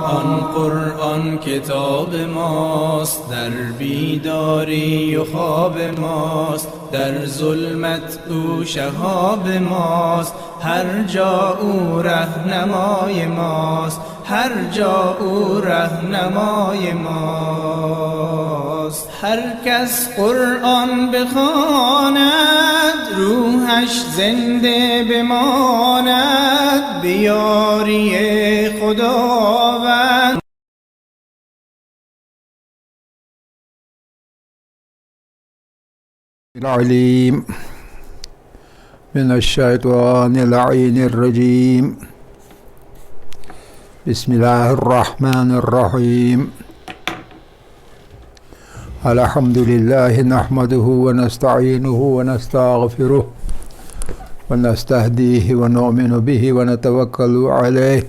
آن قرآن کتاب ماست، در بیداری و خواب ماست، در ظلمت او شهاب ماست، هر جا او رهنمای ماست، هر جا او رهنمای ماست. هر کس قرآن بخواند روحش زنده بماند، بیاری خداوند. العليم من الشيطان اللعين الرجيم. بسم الله الرحمن الرحيم. الحمد لله نحمده ونستعينه ونستغفره ونستهديه ونؤمن به ونتوكل عليه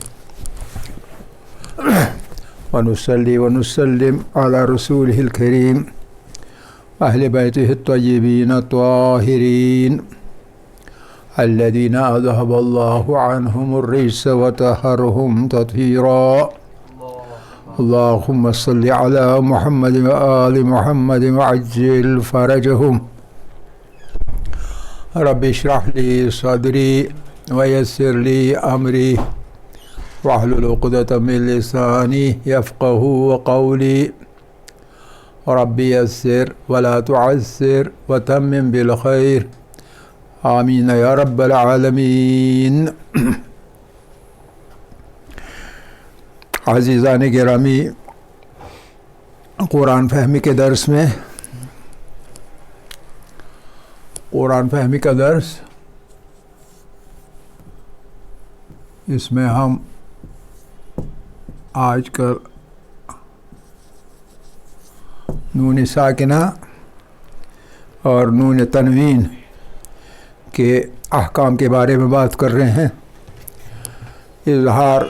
ونصلي ونسلم على رسوله الكريم أهل بيته الطيبين الطاهرين الذين أذهب الله عنهم الرجس وطهرهم تطهيرا. اللهم صل على محمد وآل محمد وعجل فرجهم. رب اشرح لي صدري ويسر لي أمري واحلل عقدة من لساني يفقهوا قولي. رب يسر ولا تعسر وتمم بالخير. آمین یا رب العالمین. عزیزان گرامی، قرآن فہمی کے درس میں قرآن فہمی کا درس، اس میں ہم آج کل نون ساکنہ اور نون تنوین کے احکام کے بارے میں بات کر رہے ہیں. اظہار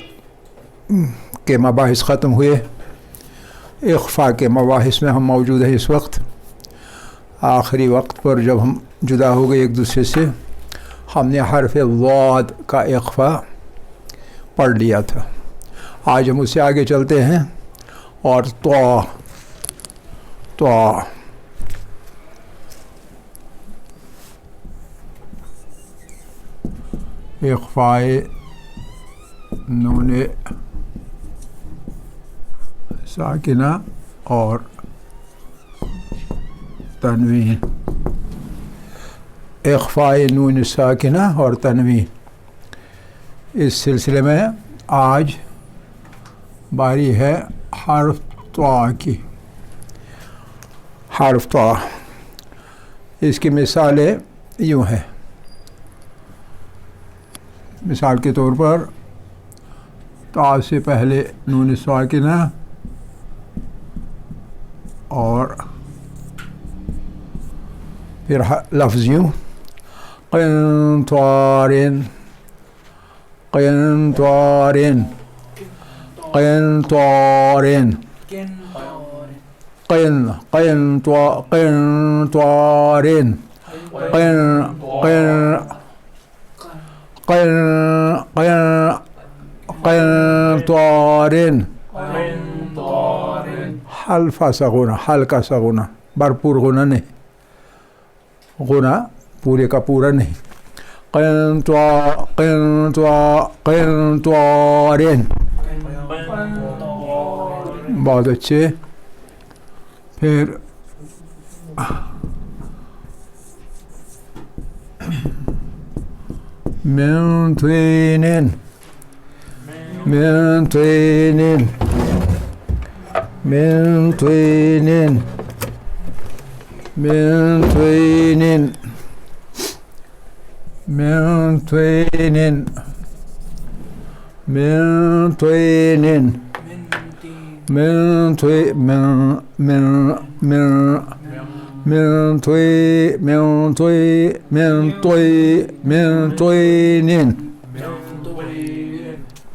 کے مباحث ختم ہوئے، اخفاء کے مباحث میں ہم موجود ہیں. اس وقت آخری وقت پر جب ہم جدا ہو گئے ایک دوسرے سے، ہم نے حرف ضاد کا اخفاء پڑھ لیا تھا. آج ہم اس سے آگے چلتے ہیں اور اخفاء نون ساکنہ اور تنوین. اخفاء نون ساکنہ اور تنوین، اس سلسلے میں آج باری ہے حرف طا کی. حرف طا، اس کی مثالیں یوں ہیں. مثال کے طور پر تا سے پہلے نون ساکنہ اور پھر لفظ یوں قنطارن قنطارن قنطارن قنطارن قنطارن. حلفہ سا غنہ، ہلکا سا غنہ، بھرپور غنہ نہیں، غنہ پورے کا پورا نہیں. قنطارن. بہت اچھے. پھر من طين من طين من طين من طين من طين من طين من طين من من طي من طي من طي من طين.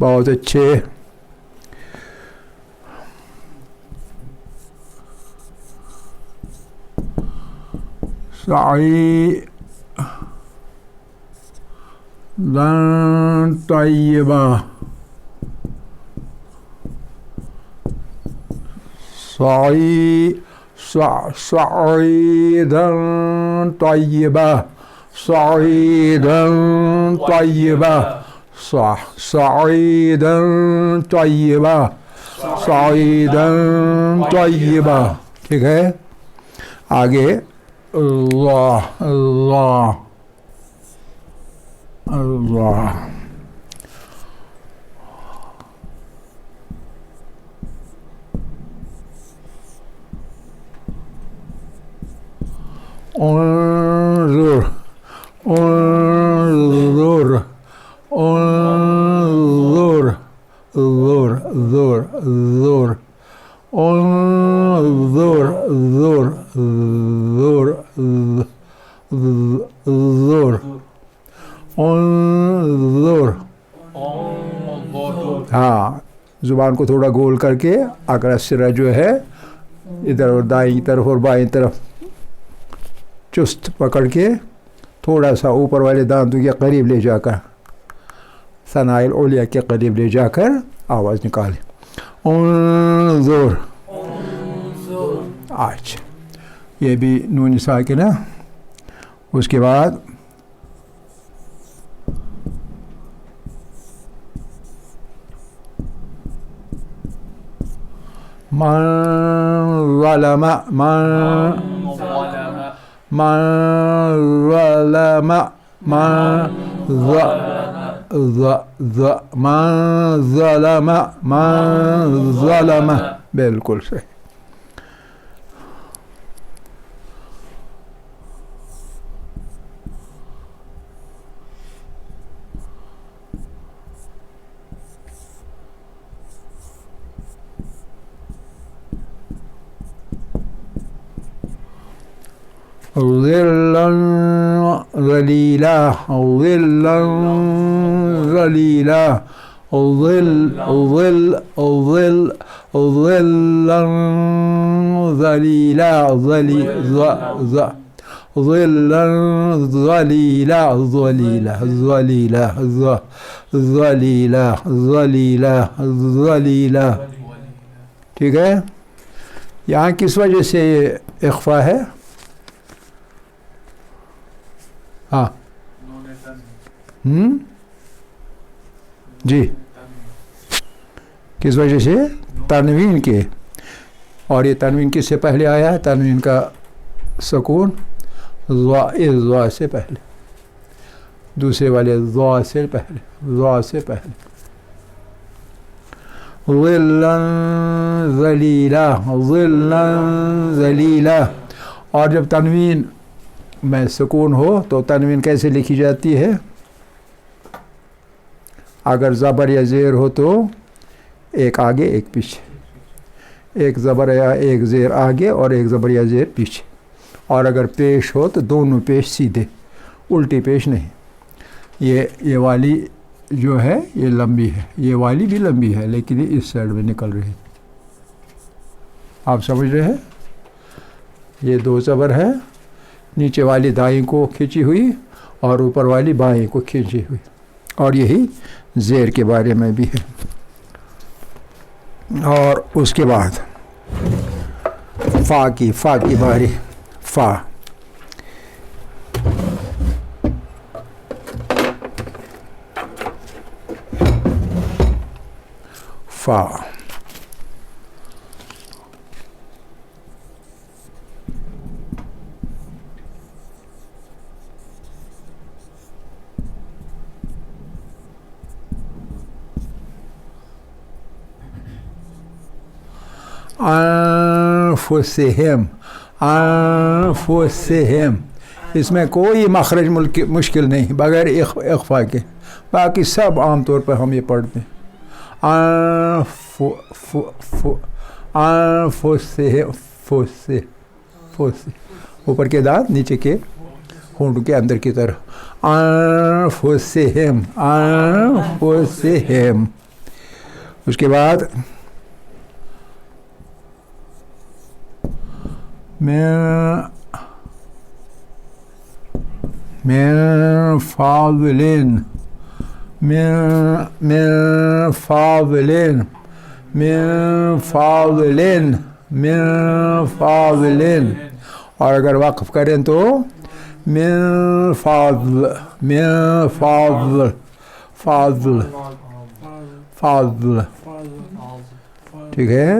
بہت اچھے. سعی ذن طیبہ صعيدا طيبا صعيدا طيبا صعيدا طيبا صعيدا طيبا. ٹھیک ہے. آگے اللہ اللہ اللہ. انظر انظر انظر انظر انظر انظر انظر انظر انظر انظر. ہاں زبان کو تھوڑا گول کر کے اگر سرا جو ہے ادھر اور دائیں طرف اور بائیں طرف چست پکڑ کے تھوڑا سا اوپر والے دانتوں کے قریب لے جا کر ثناء العلیٰ کے قریب لے جا کر آواز نکالیں. انظر. اچھا یہ بھی نون ساکنہ. اس کے بعد من ظلم من ظلم من ظلم من ظلم. بالکل صحیح. ظلا ذليلا ظلا ذليلا ظل ظل ظل ظلا ذليلا ظلا ذليلا ذليلا ذليلا ذليلا ذليلا ذليلا. ٹھیک ہے. یہاں کس وجہ سے اخفا ہے؟ ہاں جی کس وجہ سے؟ تنوین کے. اور یہ تنوین کس سے پہلے آیا ہے؟ تنوین کا سکون ضا سے پہلے، دوسرے والے ضا سے پہلے، ضا سے پہلے. ظلا ذلیلا ظلا ذلیلا. اور جب تنوین میں سکون ہو تو تنوین کیسے لکھی جاتی ہے؟ اگر زبر یا زیر ہو تو ایک آگے ایک پیچھے، ایک زبر یا ایک زیر آگے اور ایک زبر یا زیر پیچھے. اور اگر پیش ہو تو دونوں پیش سیدھے، الٹی پیش نہیں. یہ والی جو ہے یہ لمبی ہے، یہ والی بھی لمبی ہے لیکن یہ اس سائڈ میں نکل رہی ہے. آپ سمجھ رہے ہیں؟ یہ دو زبر ہے، نیچے والی دائیں کو کھینچی ہوئی اور اوپر والی بائیں کو کھینچی ہوئی. اور یہی زیر کے بارے میں بھی ہے. اور اس کے بعد فا کی باری. فا فا انفسہم انفسہم. اس میں کوئی مخرج مشکل نہیں بغیر اخفا کے. باقی سب عام طور پر ہم یہ پڑھتے ہیں. اوپر کے دانت نیچے کے ہونٹوں کے اندر کی طرف. انفسہم انفسہم. اس کے بعد من فاضل من فاضل من فاضل من فاضل, اور اگر وقف کریں تو من فاضل, من فاضل, فاضل, فاضل, ٹھیک ہے,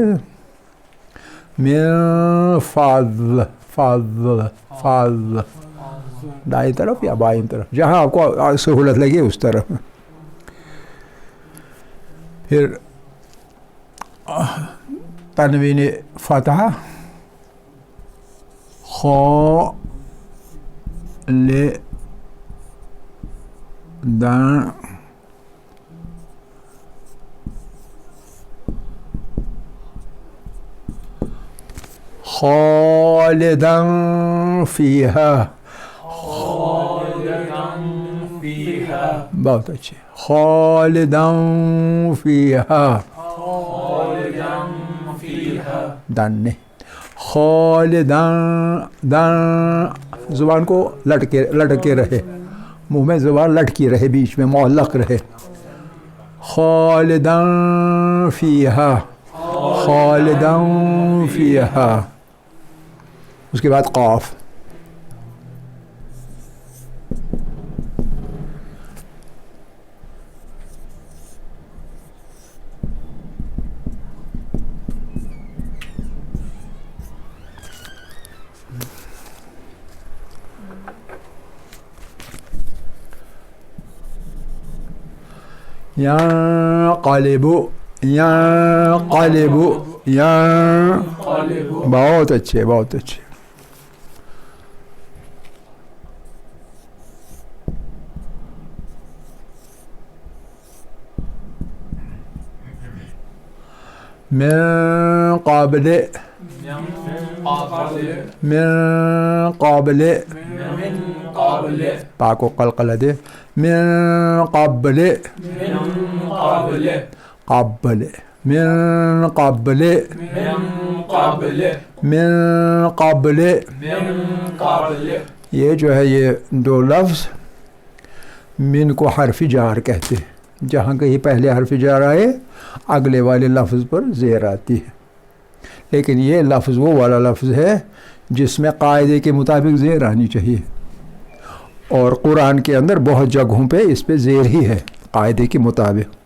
من فاضل, فاضل, فاضل, دائیں طرف یا بائیں طرف, جہاں آپ کو سہولت لگے اس طرف. پھر تنوین فتح خالدان خالدان فیہا, بہت اچھے, خالدان فیہا, دان نے خالدان, دان زبان کو لٹکے رہے, منہ میں زبان لٹکی رہے, بیچ میں معلق رہے. خالدان فیہا, خالدان فیہا, اس کے بعد قاف. ينقلب, ينقلب, ينقلب, بہت اچھے, بہت اچھے. من قبل, من قبل, پاک و قلقلہ دے, من قبل, قبل, من قبل, من قبل. یہ جو ہے یہ دو لفظ من کو حرف جار کہتے ہیں, جہاں کہیں پہلے حرف جار آئے اگلے والے لفظ پر زیر آتی ہے. لیکن یہ لفظ وہ والا لفظ ہے جس میں قاعدے کے مطابق زیر آنی چاہیے, اور قرآن کے اندر بہت جگہوں پہ اس پہ زیر ہی ہے قاعدے کے مطابق.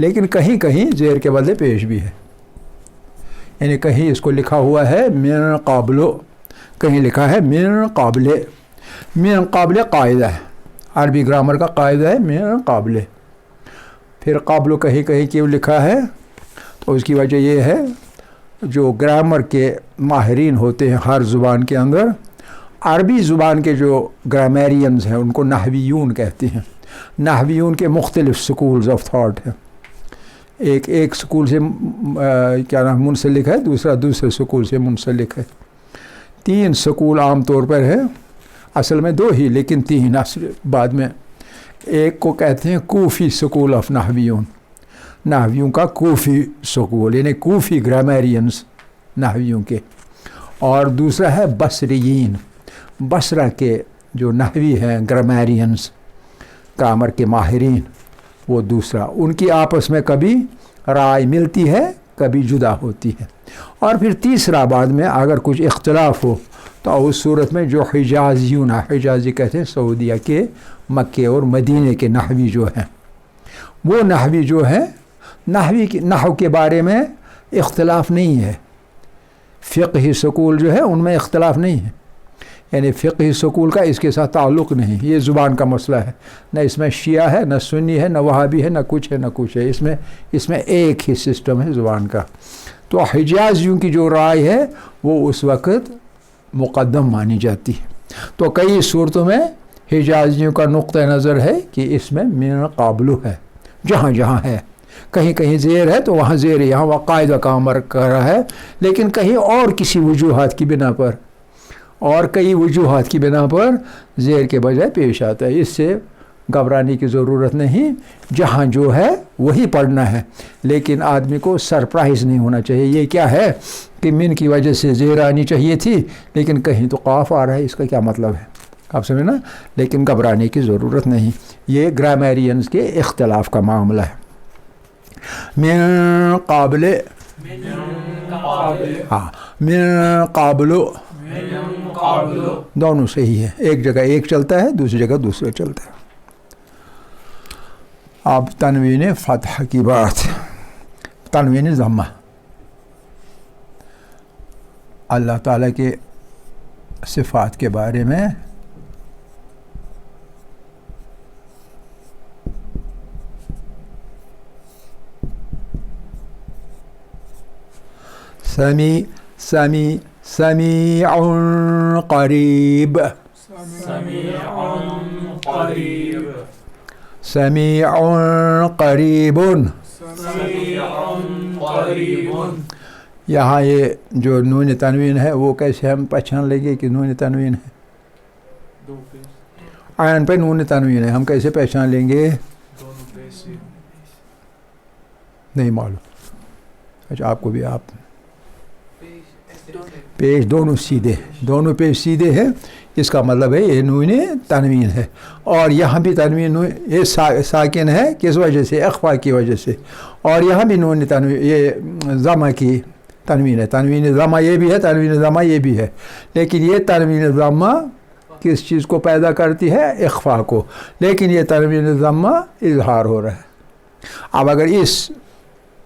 لیکن کہیں کہیں زیر کے بدلے پیش بھی ہے, یعنی کہیں اس کو لکھا ہوا ہے من قابلو, کہیں لکھا ہے من قابل. من قابل قاعدہ ہے, عربی گرامر کا قاعدہ ہے من قابل. پھر قابلو کہیں کہیں کیوں لکھا ہے, تو اس کی وجہ یہ ہے جو گرامر کے ماہرین ہوتے ہیں ہر زبان کے اندر, عربی زبان کے جو گرامیرینز ہیں ان کو نحویون کہتے ہیں. نحویون کے مختلف سکولز آف تھاٹ ہیں, ایک سکول سے کیا نام منسلک ہے, دوسرا دوسرے سکول سے منسلک ہے. 3 سکول عام طور پر ہے, اصل میں 2 ہی لیکن 3 بعد میں. ایک کو کہتے ہیں کوفی سکول آف نحویون, نحویوں کا کوفی سکول, یعنی کوفی گرامیرینز نحویوں کے. اور دوسرا ہے بصریین, بصرہ کے جو نحوی ہیں گرامیرینز, گرامر کے ماہرین, وہ دوسرا. ان کی آپس میں کبھی رائے ملتی ہے, کبھی جدا ہوتی ہے. اور پھر تیسرا بعد میں اگر کچھ اختلاف ہو تو اس صورت میں جو حجازیون, حجازی کہتے ہیں سعودیہ کے, مکے اور مدینے کے نحوی جو ہیں, وہ نحوی جو ہیں نحو کے بارے میں اختلاف نہیں ہے. فقہی سکول جو ہے ان میں اختلاف نہیں ہے, یعنی فقہی سکول کا اس کے ساتھ تعلق نہیں. یہ زبان کا مسئلہ ہے, نہ اس میں شیعہ ہے, نہ سنی ہے, نہ وہابی ہے, نہ کچھ ہے, نہ کچھ ہے. اس میں ایک ہی سسٹم ہے زبان کا. تو حجازیوں کی جو رائے ہے وہ اس وقت مقدم مانی جاتی ہے. تو کئی صورتوں میں حجازیوں کا نقطہ نظر ہے کہ اس میں من قابلو ہے, جہاں جہاں ہے. کہیں کہیں زیر ہے تو وہاں زیر, یہاں وہ قاعدہ کا عمل کر رہا ہے. لیکن کہیں اور کسی وجوہات کی بنا پر, اور کئی وجوہات کی بنا پر زیر کے بجائے پیش آتا ہے. اس سے گھبرانے کی ضرورت نہیں, جہاں جو ہے وہی پڑھنا ہے. لیکن آدمی کو سرپرائز نہیں ہونا چاہیے, یہ کیا ہے کہ من کی وجہ سے زیر آنی چاہیے تھی لیکن کہیں تو قاف آ رہا ہے, اس کا کیا مطلب ہے, آپ سمجھیں نا. لیکن گھبرانے کی ضرورت نہیں, یہ گرامیرینز کے اختلاف کا معاملہ ہے. من قابل ہاں من قابل دونوں صحیح ہے، ایک جگہ ایک چلتا ہے دوسری جگہ دوسرا چلتا ہے. اب تنوین فتح کی بات، تنوین ضمہ. اللہ تعالیٰ کے صفات کے بارے میں سمیع قریب، سمیع قریب. یہاں یہ جو نون تنوین ہے وہ کیسے ہم پہچان لیں گے کہ نون تنوین ہے؟ عین پہ نون تنوین ہے، ہم کیسے پہچان لیں گے؟ نہیں معلوم. اچھا آپ کو بھی، آپ پیش دونوں سیدھے، دونوں پیش سیدھے ہیں، اس کا مطلب ہے یہ نون تنوین ہے. اور یہاں بھی تنوین یہ ساکن ہے کس وجہ سے؟ اخفا کی وجہ سے. اور یہاں بھی نون تنوین یہ ضمہ کی تنوین ہے. تنوین ضمہ یہ بھی ہے، تنوین ضمہ یہ بھی ہے، لیکن یہ تنوین ضمہ کس چیز کو پیدا کرتی ہے؟ اخفا کو. لیکن یہ تنوین ضمہ اظہار ہو رہا ہے. اب اگر اس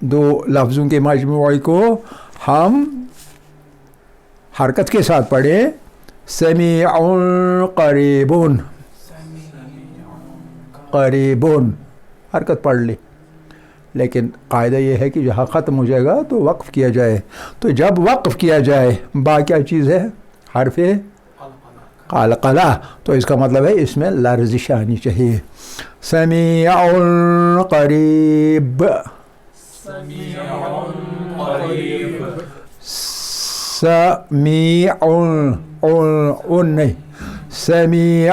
دو لفظوں کے مجموعے کو ہم حرکت کے ساتھ پڑھیں، سمیع قریب، قریب حرکت پڑھ لی، لیکن قاعدہ یہ ہے کہ جہاں ختم ہو جائے گا تو وقف کیا جائے. تو جب وقف کیا جائے با کیا چیز ہے؟ حرف قلقلہ. تو اس کا مطلب ہے اس میں لرزش آنی چاہیے. سمیع قریب، سمیع نہیں، سمیع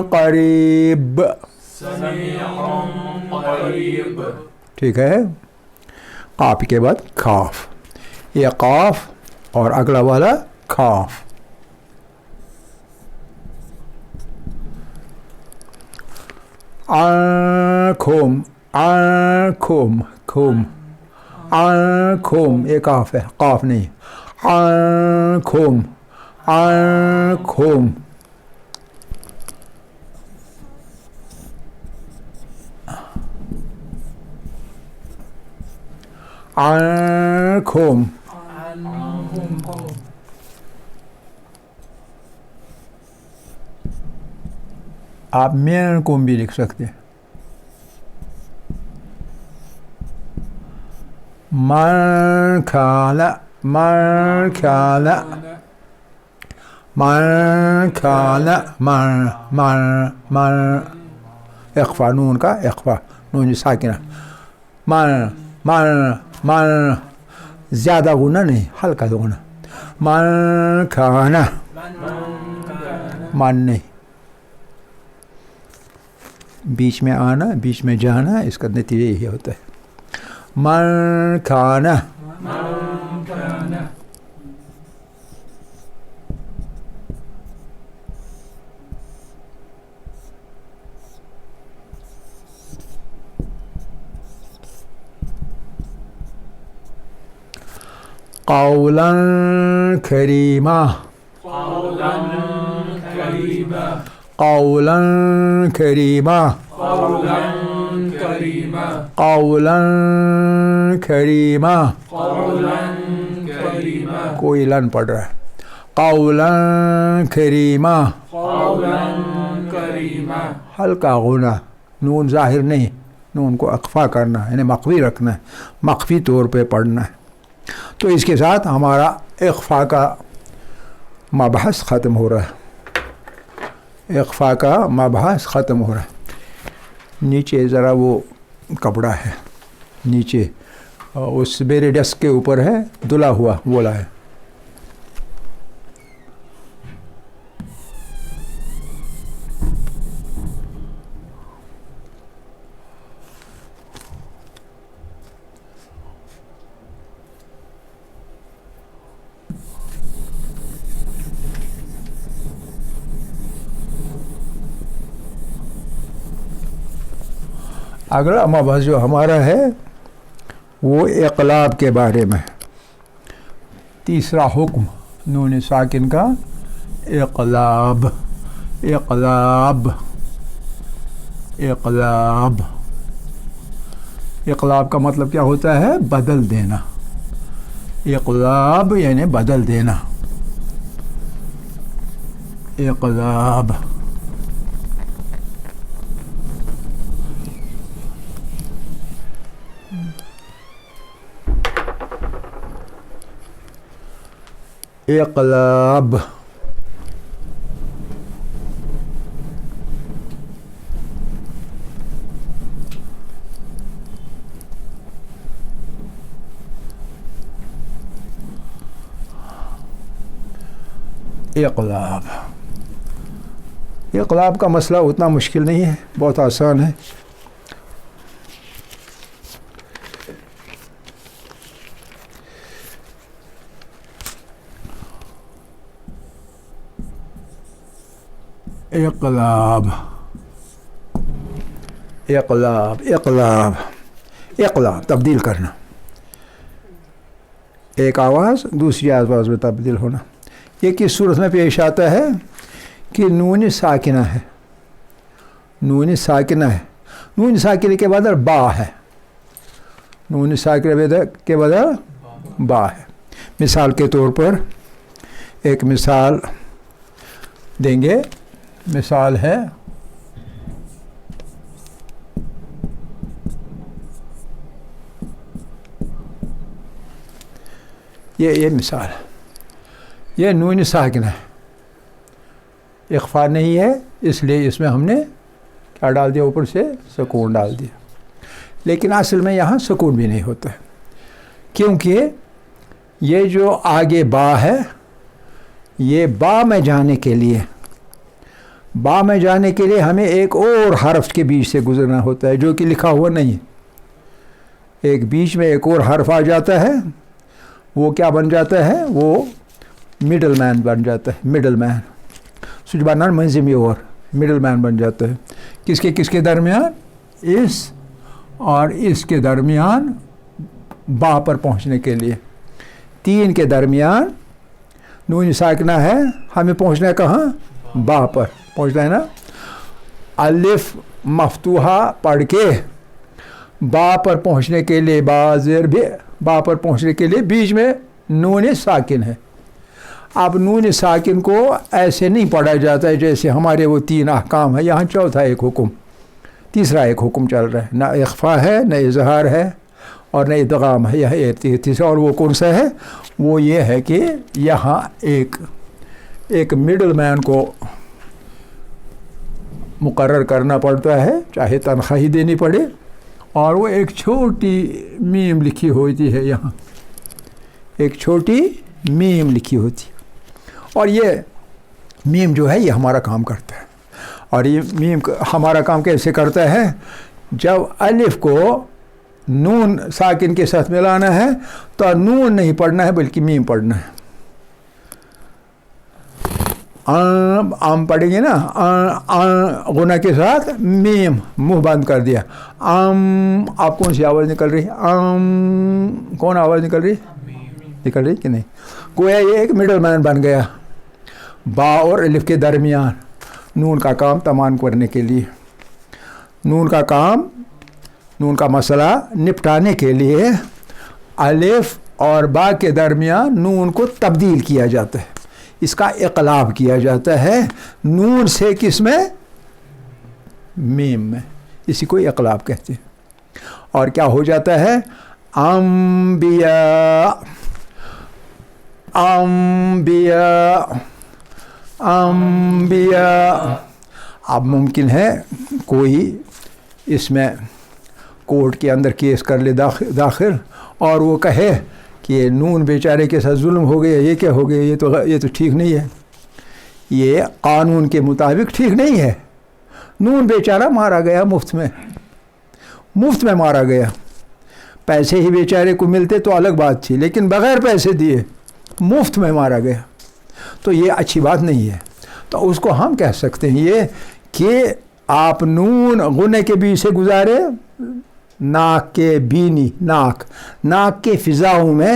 قریب. ٹھیک ہے. قاف کے بعد کاف، یہ قاف اور اگلا والا کاف. آنکھوم، آنکھوم، کھوم، آنکھوم یہ کاف ہے، قاف نہیں. آنکھوم، آنکھوم. آنکھوم. آپ مین کوم بھی لکھ سکتے ہیں. من کان، من کان، من کان، من اخفا، نون کا اخفا، نون ساکنہ. من زیادہ غنہ نہیں، ہلکا غنہ. من کان، من نہیں، بیچ میں آنا بیچ میں جانا، اس کا نتیجہ یہی ہوتا ہے. من کان، قولا کریما، قولا کریما، قولا کریما. کوئی لن پڑھ رہا ہے. قولا کریما، ہلکا غنہ، نون ظاہر نہیں، نون کو اخفا کرنا یعنی مخفی رکھنا ہے، مخفی طور پہ پڑھنا ہے. تو اس کے ساتھ ہمارا اخفا کا مبحث ختم ہو رہا ہے، اخفا کا مبحث ختم ہو رہا ہے. نیچے ذرا وہ کپڑا ہے نیچے، اس میرے ڈیسک کے اوپر ہے، دھلا ہوا بولا ہے. اگلا مبحث جو ہمارا ہے وہ اقلاب کے بارے میں. تیسرا حکم نون ساکن کا اقلاب. اقلاب اقلاب اقلاب کا مطلب کیا ہوتا ہے؟ بدل دینا. اقلاب یعنی بدل دینا. اقلاب. اقلاب. اقلاب. اقلاب کا مسئلہ اتنا مشکل نہیں ہے، بہت آسان ہے. اقلاب. اقلاب. اقلاب. اقلاب تبدیل کرنا، ایک آواز دوسری آواز میں تبدیل ہونا. یہ کس صورت میں پیش آتا ہے کہ نون ساکنہ ہے. نون ساکنہ ہے. نون ساکنہ کے بدل با ہے. نون ساکنہ کے بدل با ہے. مثال کے طور پر ایک مثال دیں گے. مثال ہے یہ مثال ہے. یہ نون ساکنہ ہے، اخفا نہیں ہے، اس لیے اس میں ہم نے کیا ڈال دیا؟ اوپر سے سکون ڈال دیا. لیکن اصل میں یہاں سکون بھی نہیں ہوتا ہے، کیونکہ یہ جو آگے با ہے، یہ با میں جانے کے لیے ہمیں ایک اور حرف کے بیچ سے گزرنا ہوتا ہے جو کہ لکھا ہوا نہیں ہے. ایک بیچ میں ایک اور حرف آ جاتا ہے، وہ کیا بن جاتا ہے؟ وہ مڈل مین بن جاتا ہے. مڈل مین سجبانہ منظمی اور مڈل مین بن جاتا ہے. کس کے درمیان؟ اس اور اس کے درمیان با پر پہنچنے کے لیے. تین کے درمیان نون ساکنہ ہے، ہمیں پہنچنا ہے کہاں؟ با پر پہنچنا ہے نا. الف مفتوحہ پڑھ کے با پر پہنچنے کے لیے، با پر پہنچنے کے لیے بیچ میں نون ساکن ہے. اب نون ساکن کو ایسے نہیں پڑھا جاتا ہے جیسے ہمارے وہ تین احکام ہے. یہاں چوتھا ایک حکم، تیسرا ایک حکم چل رہا ہے. نہ اخفا ہے، نہ اظہار ہے، اور نہ ادغام ہے. یہ تیسرا، اور وہ کون سا ہے؟ وہ یہ ہے کہ یہاں ایک مڈل مین کو مقرر کرنا پڑتا ہے، چاہے تنخواہ دینی پڑے، اور وہ ایک چھوٹی میم لکھی ہوتی ہے. یہاں ایک چھوٹی میم لکھی ہوتی ہے، اور یہ میم جو ہے یہ ہمارا کام کرتا ہے. اور یہ میم ہمارا کام کیسے کرتا ہے؟ جب الف کو نون ساکن کے ساتھ ملانا ہے تو نون نہیں پڑھنا ہے بلکہ میم پڑھنا ہے. آم پڑھیں گے نا، غنہ کے ساتھ میم، منہ بند کر دیا. آم. آپ کون سی آواز نکل رہی؟ آم. کون آواز نکل رہی کہ نہیں؟ گویا یہ ایک مڈل مین بن گیا با اور الف کے درمیان نون کا کام تمام کرنے کے لیے. نون کا مسئلہ نپٹانے کے لیے الف اور با کے درمیان نون کو تبدیل کیا جاتا ہے. اس کا اقلاب کیا جاتا ہے نون سے کس میں؟ میم میں. اسی کو اقلاب کہتے ہیں. اور کیا ہو جاتا ہے؟ انبیاء. انبیاء. انبیاء. اب ممکن ہے کوئی اس میں کورٹ کے اندر کیس کر لے داخل، اور وہ کہے کہ نون بیچارے کے ساتھ ظلم ہو گیا، یہ کیا ہو گیا، یہ تو ٹھیک نہیں ہے، یہ قانون کے مطابق ٹھیک نہیں ہے. نون بیچارہ مارا گیا مفت میں مارا گیا. پیسے ہی بیچارے کو ملتے تو الگ بات تھی، لیکن بغیر پیسے دیے مفت میں مارا گیا، تو یہ اچھی بات نہیں ہے. تو اس کو ہم کہہ سکتے ہیں یہ کہ آپ نون غنے کے بیچ سے گزارے، ناک کے بینی، ناک کے فضاؤں میں